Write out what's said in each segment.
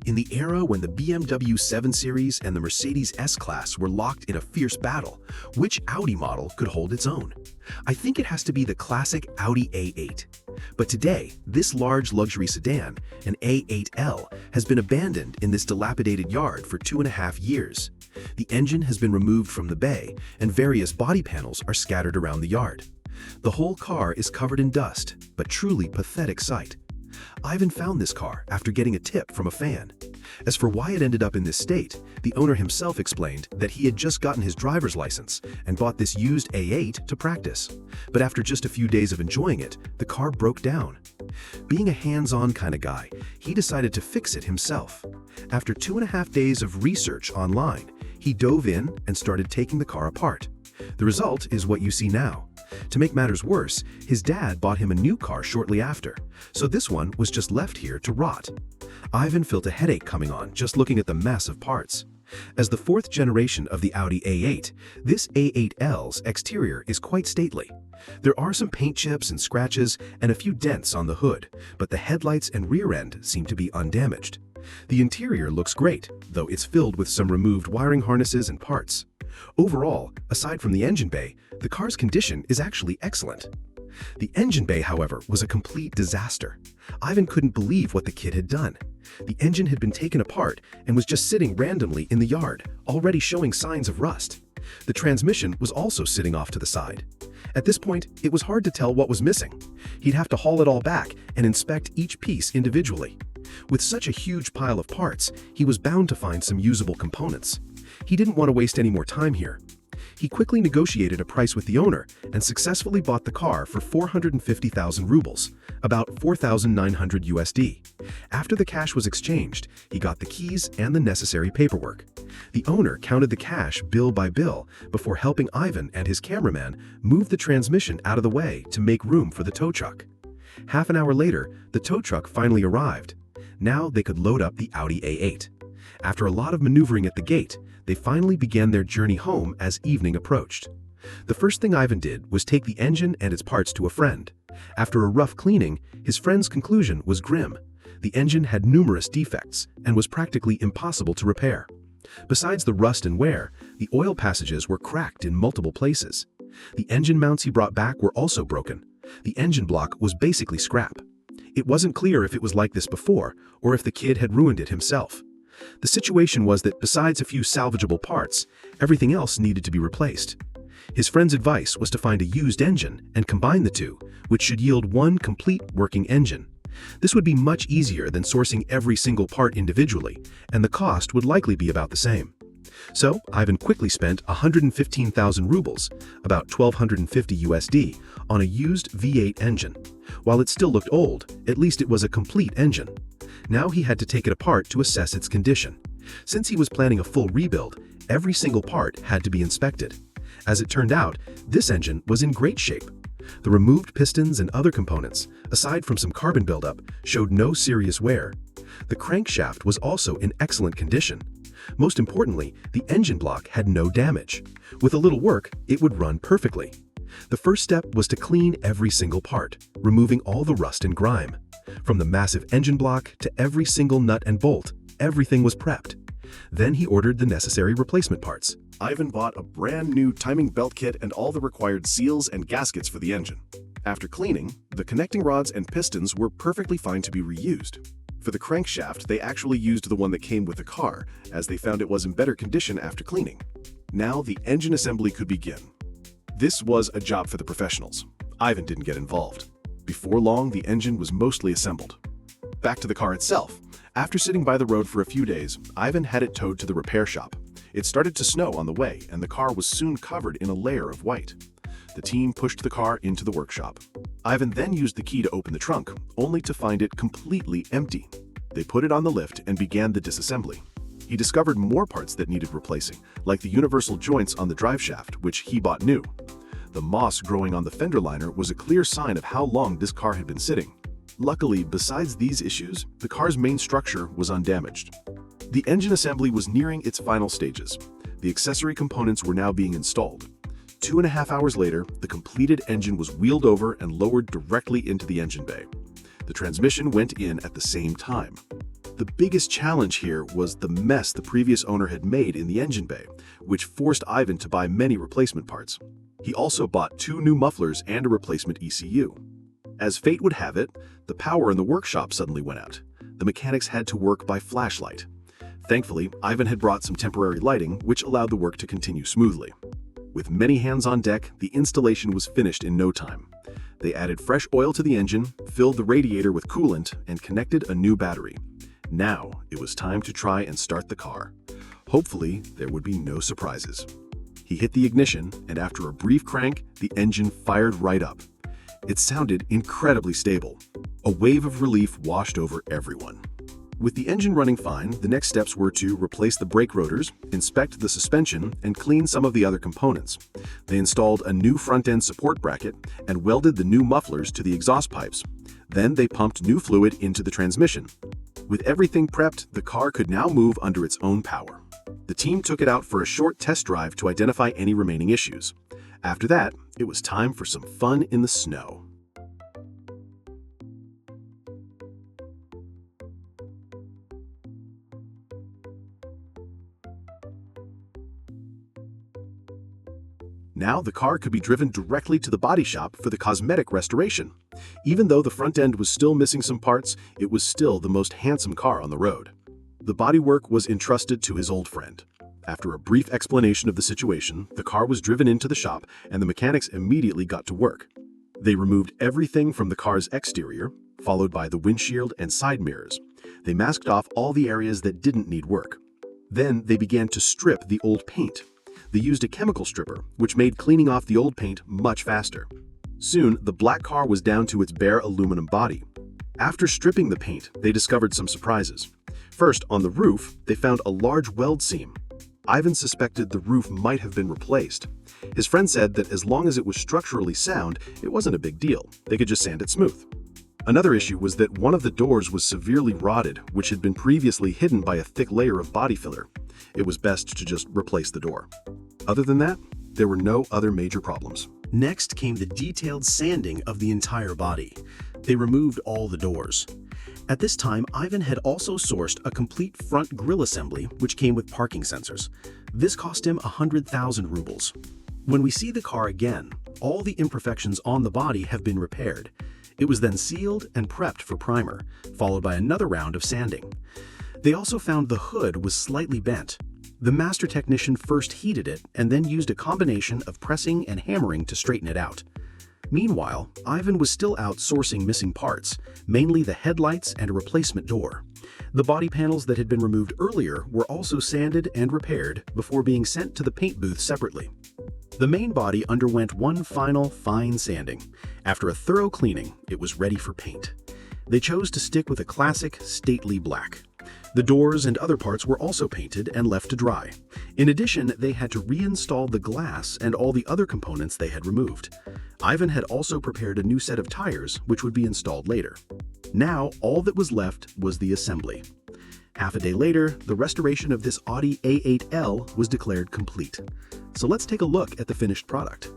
In the era when the BMW 7 Series and the Mercedes S-Class were locked in a fierce battle, which Audi model could hold its own? I think it has to be the classic Audi A8. But today, this large luxury sedan, an A8L, has been abandoned in this dilapidated yard for 2.5 years. The engine has been removed from the bay, and various body panels are scattered around the yard. The whole car is covered in dust, but truly pathetic sight. Ivan found this car after getting a tip from a fan. As for why it ended up in this state, the owner himself explained that he had just gotten his driver's license and bought this used A8 to practice. But after just a few days of enjoying it, the car broke down. Being a hands-on kind of guy, he decided to fix it himself. After 2.5 days of research online, he dove in and started taking the car apart. The result is what you see now. To make matters worse, his dad bought him a new car shortly after, so this one was just left here to rot. Ivan felt a headache coming on just looking at the mess of parts. As the 4th generation of the Audi A8, this A8L's exterior is quite stately. There are some paint chips and scratches and a few dents on the hood, but the headlights and rear end seem to be undamaged. The interior looks great, though it's filled with some removed wiring harnesses and parts. Overall, aside from the engine bay, the car's condition is actually excellent. The engine bay, however, was a complete disaster. Ivan couldn't believe what the kid had done. The engine had been taken apart and was just sitting randomly in the yard, already showing signs of rust. The transmission was also sitting off to the side. At this point, it was hard to tell what was missing. He'd have to haul it all back and inspect each piece individually. With such a huge pile of parts, he was bound to find some usable components. He didn't want to waste any more time here. He quickly negotiated a price with the owner and successfully bought the car for 450,000 rubles, about 4,900 USD. After the cash was exchanged, he got the keys and the necessary paperwork. The owner counted the cash bill by bill before helping Ivan and his cameraman move the transmission out of the way to make room for the tow truck. Half an hour later, the tow truck finally arrived. Now they could load up the Audi A8. After a lot of maneuvering at the gate, they finally began their journey home as evening approached. The first thing Ivan did was take the engine and its parts to a friend. After a rough cleaning, his friend's conclusion was grim. The engine had numerous defects and was practically impossible to repair. Besides the rust and wear, the oil passages were cracked in multiple places. The engine mounts he brought back were also broken. The engine block was basically scrap. It wasn't clear if it was like this before or if the kid had ruined it himself. The situation was that besides a few salvageable parts, everything else needed to be replaced. His friend's advice was to find a used engine and combine the two, which should yield one complete working engine. This would be much easier than sourcing every single part individually, and the cost would likely be about the same. So, Ivan quickly spent 115,000 rubles, about 1,250 USD, on a used V8 engine. While it still looked old, at least it was a complete engine. Now he had to take it apart to assess its condition. Since he was planning a full rebuild, every single part had to be inspected. As it turned out, this engine was in great shape. The removed pistons and other components, aside from some carbon buildup, showed no serious wear. The crankshaft was also in excellent condition. Most importantly, the engine block had no damage. With a little work, it would run perfectly. The first step was to clean every single part, removing all the rust and grime. From the massive engine block to every single nut and bolt, everything was prepped. Then he ordered the necessary replacement parts. Ivan bought a brand new timing belt kit and all the required seals and gaskets for the engine. After cleaning, the connecting rods and pistons were perfectly fine to be reused. For the crankshaft, they actually used the one that came with the car, as they found it was in better condition after cleaning. Now the engine assembly could begin. This was a job for the professionals. Ivan didn't get involved. Before long, the engine was mostly assembled. Back to the car itself. After sitting by the road for a few days, Ivan had it towed to the repair shop. It started to snow on the way, and the car was soon covered in a layer of white. The team pushed the car into the workshop. Ivan then used the key to open the trunk, only to find it completely empty. They put it on the lift and began the disassembly. He discovered more parts that needed replacing, like the universal joints on the driveshaft, which he bought new. The moss growing on the fender liner was a clear sign of how long this car had been sitting. Luckily, besides these issues, the car's main structure was undamaged. The engine assembly was nearing its final stages. The accessory components were now being installed. 2.5 hours later, the completed engine was wheeled over and lowered directly into the engine bay. The transmission went in at the same time. The biggest challenge here was the mess the previous owner had made in the engine bay, which forced Ivan to buy many replacement parts. He also bought 2 new mufflers and a replacement ECU. As fate would have it, the power in the workshop suddenly went out. The mechanics had to work by flashlight. Thankfully, Ivan had brought some temporary lighting, which allowed the work to continue smoothly. With many hands on deck, the installation was finished in no time. They added fresh oil to the engine, filled the radiator with coolant, and connected a new battery. Now, it was time to try and start the car. Hopefully, there would be no surprises. He hit the ignition, and after a brief crank, the engine fired right up. It sounded incredibly stable. A wave of relief washed over everyone. With the engine running fine, the next steps were to replace the brake rotors, inspect the suspension, and clean some of the other components. They installed a new front-end support bracket and welded the new mufflers to the exhaust pipes. Then they pumped new fluid into the transmission. With everything prepped, the car could now move under its own power. The team took it out for a short test drive to identify any remaining issues. After that, it was time for some fun in the snow. Now the car could be driven directly to the body shop for the cosmetic restoration. Even though the front end was still missing some parts, it was still the most handsome car on the road. The bodywork was entrusted to his old friend. After a brief explanation of the situation, the car was driven into the shop and the mechanics immediately got to work. They removed everything from the car's exterior, followed by the windshield and side mirrors. They masked off all the areas that didn't need work. Then they began to strip the old paint. They used a chemical stripper, which made cleaning off the old paint much faster. Soon, the black car was down to its bare aluminum body. After stripping the paint, they discovered some surprises. First, on the roof, they found a large weld seam. Ivan suspected the roof might have been replaced. His friend said that as long as it was structurally sound, it wasn't a big deal. They could just sand it smooth. Another issue was that one of the doors was severely rotted, which had been previously hidden by a thick layer of body filler. It was best to just replace the door. Other than that, there were no other major problems. Next came the detailed sanding of the entire body. They removed all the doors. At this time, Ivan had also sourced a complete front grille assembly, which came with parking sensors. This cost him 100,000 rubles. When we see the car again, all the imperfections on the body have been repaired. It was then sealed and prepped for primer, followed by another round of sanding. They also found the hood was slightly bent. The master technician first heated it and then used a combination of pressing and hammering to straighten it out. Meanwhile, Ivan was still out sourcing missing parts, mainly the headlights and a replacement door. The body panels that had been removed earlier were also sanded and repaired before being sent to the paint booth separately. The main body underwent one final fine sanding. After a thorough cleaning, it was ready for paint. They chose to stick with a classic, stately black. The doors and other parts were also painted and left to dry. In addition, they had to reinstall the glass and all the other components they had removed. Ivan had also prepared a new set of tires, which would be installed later. Now, all that was left was the assembly. Half a day later, the restoration of this Audi A8L was declared complete. So let's take a look at the finished product.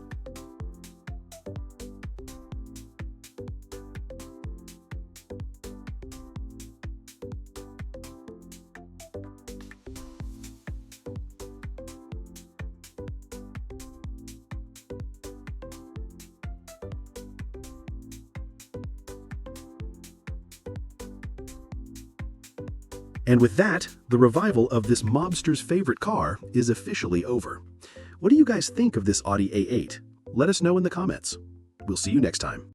And with that, the revival of this mobster's favorite car is officially over. What do you guys think of this Audi A8? Let us know in the comments. We'll see you next time.